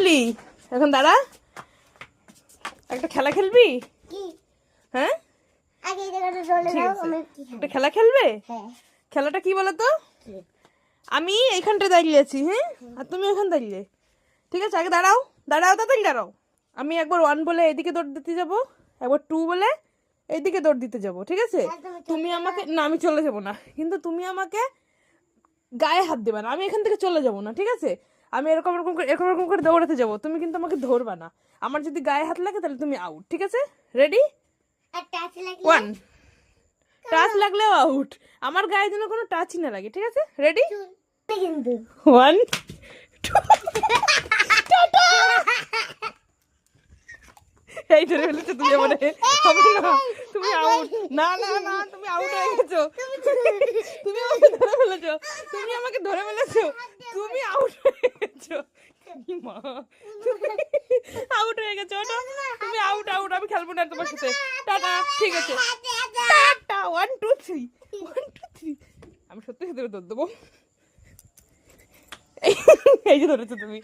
খেলবি? এখন দাঁড়া, একটা খেলা খেলবি? হ্যাঁ একটা খেলা খেলবে? খেলাটা কি বলতো? আমি এইখানটায় দাঁড়িয়ে আছি, হ্যাঁ, আর তুমি ওখানে দাঁড়িয়ে, ঠিক আছে? আগে দাঁড়াও, দাঁড়াও, তাড়াতাড়ি দাঁড়াও। আমি একবার 1 বলে এদিকে দৌড় দিতে যাবো, একবার 2 বলে এইদিকে দৌড় দিতে যাবো, ঠিক আছে? তুমি আমাকে, না আমি চলে যাবো না, কিন্তু তুমি আমাকে গায়ে হাত দেবে না, আমি এখান থেকে চলে যাবো না, ঠিক আছে? আমি এরকম এরকম করে এরকম এরকম করে দৌড়াতে যাবো, তুমি কিন্তু আমাকে ধরবা না। আমার যদি গায়ে হাত লাগে তাহলে তুমি আউট, ঠিক আছে? রেডি? 1, টাচ লাগলেও আউট, আমার গায়ে যেন কোনো টাচই না লাগে, ঠিক আছে? রেডি? 1, 2, এই ধরে ফেলেছো তুমি, মানে হবে না, তুমি আউট। না না না, তুমি আউট হয়ে গেছো, তুমি আমাকে ধরে ফেলেছো, তুমি আমাকে ধরে ফেলেছো, তুমি আউট হয়ে গেছো। মা, আউট হয়ে গেছো, ওটা তুমি আউট, আউট, আমি খেলবো না তোমার সাথে, টাটা, ঠিক আছে, টাটা। 1 2 3, 1 2 3, আমি সত্যি সত্যি দৌড় দেবো। এই যে ধরেছো তুমি।